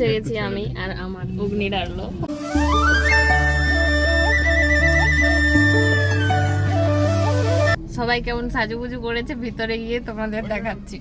বসে গেছি আমি আর আমার অগ্নি ডাললো। সবাই কেমন সাজুগুজু করেছে ভিতরে গিয়ে তোমাদের দেখাচ্ছি।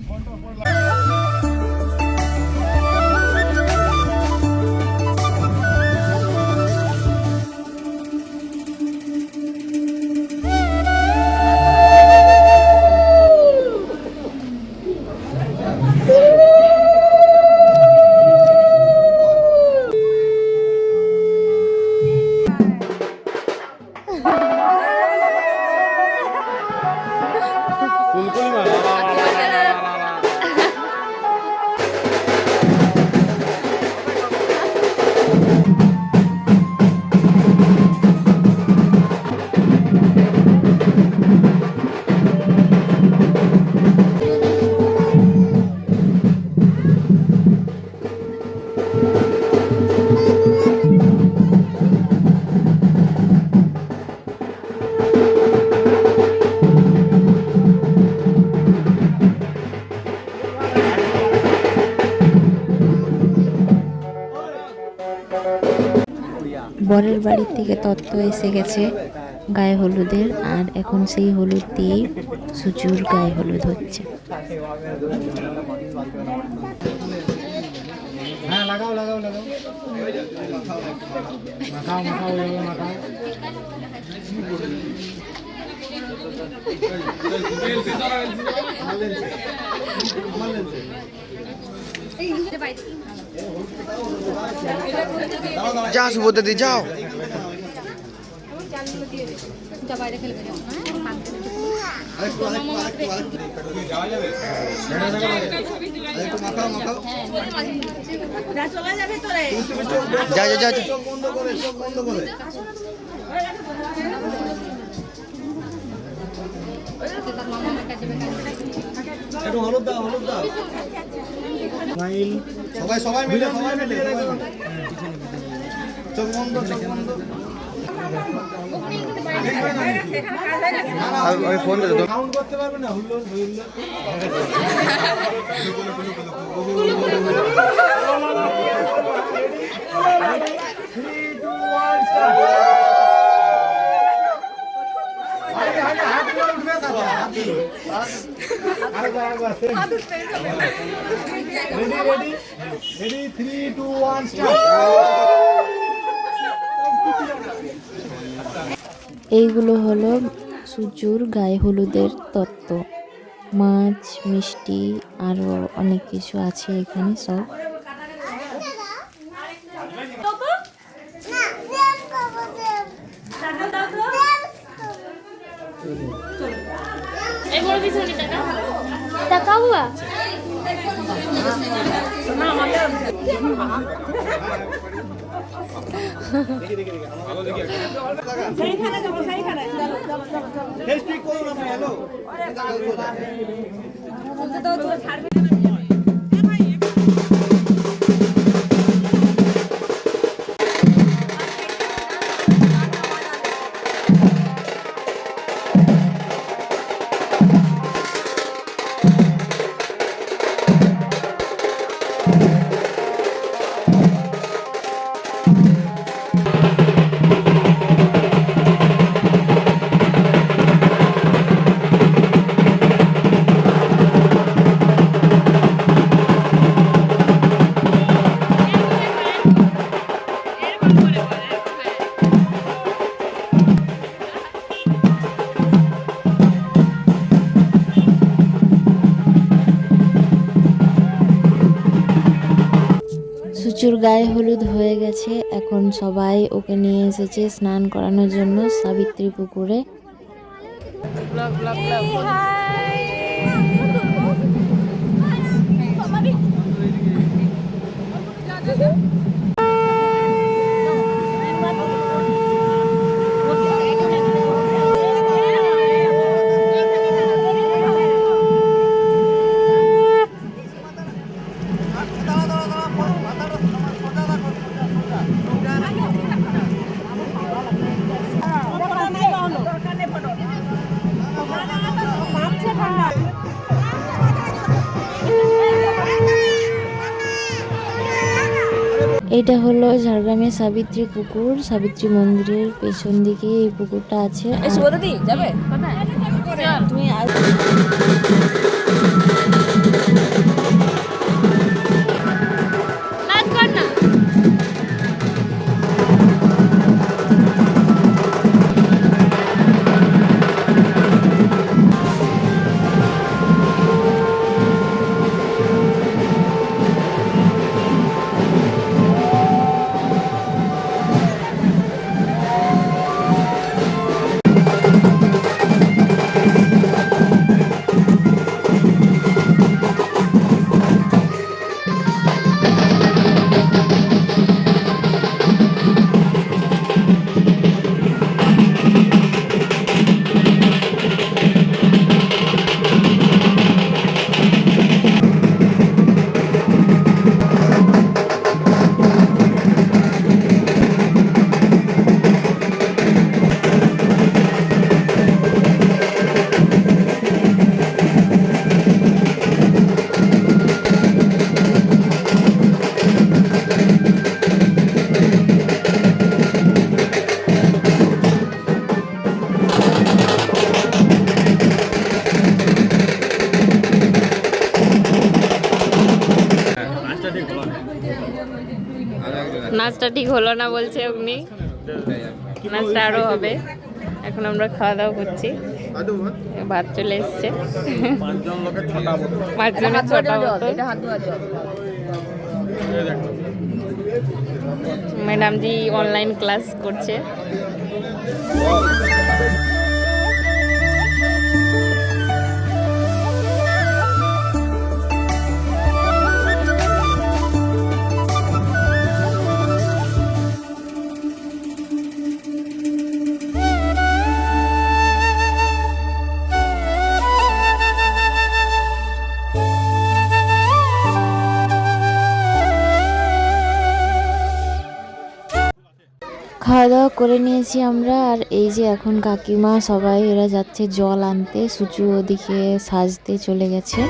বরের বাড়ির থেকে তত্ত্ব এসে গেছে গায়ে হলুদের, আর এখন সেই হলুদ দিয়ে সুচুর গায়ে হলুদ হচ্ছে। হ্যাঁ লাগাও লাগাও লাগাও মাখাও মাখাও মাখাও। যাও সুভদ্রাদি যাও। যা যা যা একটু হলুদ দাও হলুদ দাও। সবাই সবাই মিলে সবাই মিলে চোখ বন্ধ চোখ বন্ধ। আমি ফোন দিতে কাউন্ট করতে পারবে না হুল্লোড় হুল্লোড়। এইগুলো হলো সুচুর গায়ে হলুদের তত্ত্ব। মাছ, মিষ্টি আরও অনেক কিছু আছে এখানে সব। সুচুর গায়ে হলুদ হয়ে গেছে, এখন সবাই ওকে নিয়ে এসেছে স্নান করানোর জন্য সাবিত্রী পুকুরে। এইটা হলো ঝাড়গ্রামের সাবিত্রী পুকুর। সাবিত্রী মন্দিরের পেছন দিকে এই পুকুরটা আছে। যাবে কোথায়? চল তুমি নাচ কর না। নাচটা ঠিক হলো না বলছে অগ্নি, নাচটা আরো হবে। এখন আমরা খাওয়া দাওয়া করছি, ভাত চলে এসছে। 5 জনের 6টা বোতল। ম্যাডাম জি অনলাইন ক্লাস করছে। খাওয়া দাওয়া করে নিয়েছি আমরা। আর এই যে এখন কাকিমা সবাই এরা যাচ্ছে জল আনতে। সুচু ওদিকে সাজতে চলে গেছে।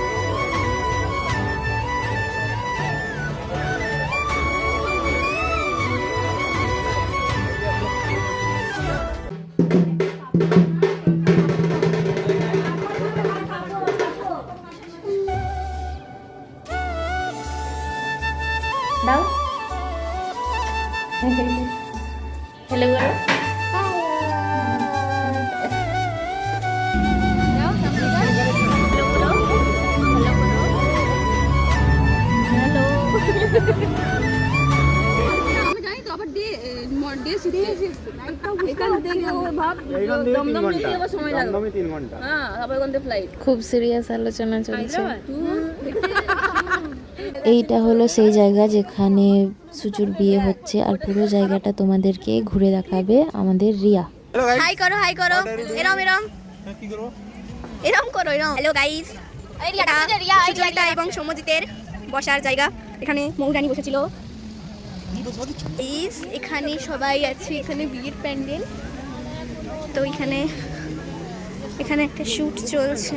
দাও হ্যালো বলো। খুব সিরিয়াস আলোচনা চলছে। এইটা হলো সেই জায়গা যেখানে সুচুর বিয়ে হচ্ছে। আর পুরো জায়গাটা তোমাদেরকে ঘুরে দেখাবে আমাদের রিয়া। হাই করো হাই করো, এরম এরম এরম করো এরম। হ্যালো গাইস, সুচরিতা এবং সৌম্যজিতের বসার জায়গা। এখানে মৌরানী বসেছিল। এখানে সবাই আছে, এখানে বিয়ের প্যান্ডেল। তো এখানে এখানে একটা শুট চলছে।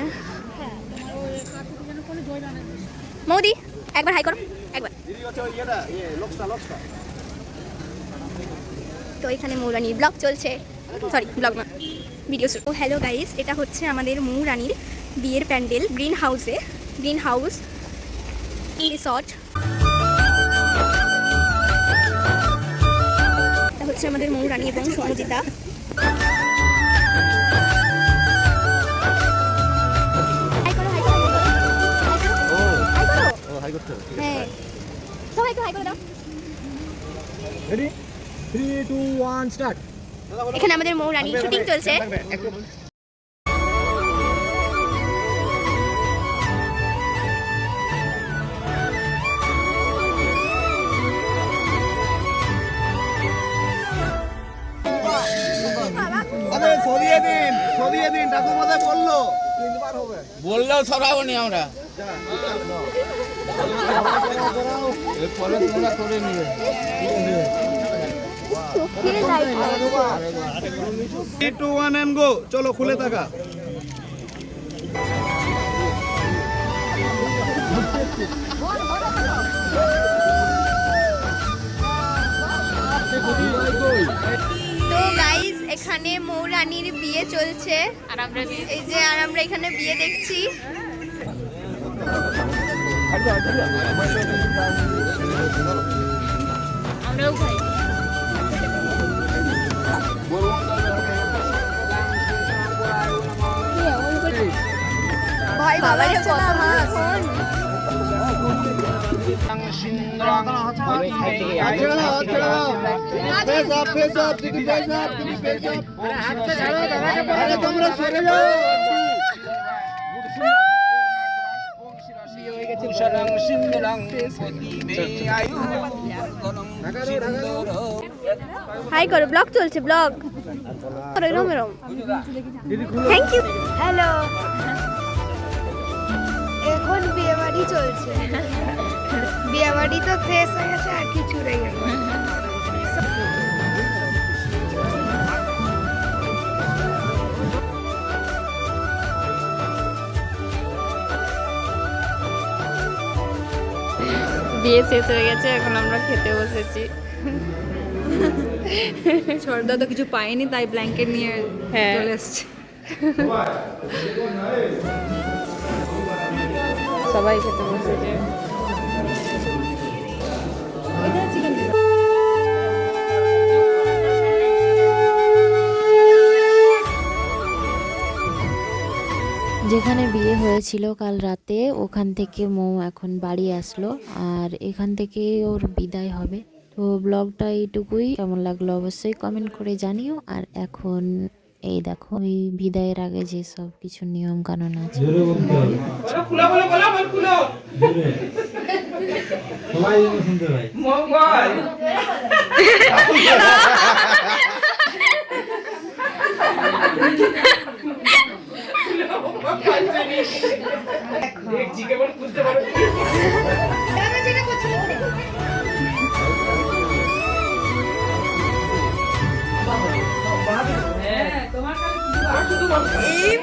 মৌদি একবার হাই করো, একবার। তো এখানে মৌরানীর ব্লগ চলছে, সরি ব্লগ না, ভিডিও শুট। ও হ্যালো গাইস, এটা হচ্ছে আমাদের মৌরানীর বিয়ের প্যান্ডেল গ্রিন হাউসে, গ্রিন হাউস রিসর্ট। এটা হচ্ছে আমাদের মৌরানী এবং সৌম্যজিতা। হ্যাঁ সবাই একটু হাই করে দাও। Ready 3 2 1 start. এখানে আমাদের মৌরানী শুটিং চলছে। আরে সরিয়ে দিন ঠাকুরমাদের বললো তিনবার হবে, বললেও সরাবো নি আমরা। এরপরে তোমরা করে নিবে। 3 2 1 এন্ড গো। চলো খুলে থাকা। এখানে মৌরানীর বিয়ে চলছে আর আমরা এই যে, আর আমরা এখানে বিয়ে দেখছি। আমরাও খাই। ভাই বাবা রে কত মাছ। তোমরা সরে যাও। হাই করো, ব্লগ চলছে, ব্লগ এরম এরম। Thank you. হ্যালো, এখন বিয়ে বাড়ি চলছে। বিয়ে বাড়ি তো শেষ হয়ে গেছে, আর কিছু রয়ে গেল। বিয়ে শেষ হয়ে গেছে, এখন আমরা খেতে বসেছি। সর্দা তো কিছু পাইনি, তাই ব্ল্যাঙ্কেট নিয়ে হ্যাঁ। চলে এসছে। সবাই খেতে বসেছে। যেখানে বিয়ে হয়েছিল কাল রাতে, ওখান থেকে মৌ এখন বাড়ি আসলো, আর এখান থেকে ওর বিদায় হবে। তো ব্লগটা এইটুকুই। কেমন লাগলো অবশ্যই কমেন্ট করে জানিও। আর এখন এই দেখো, ওই বিদায়ের আগে যে সব কিছু নিয়ম কানুন আছে। এই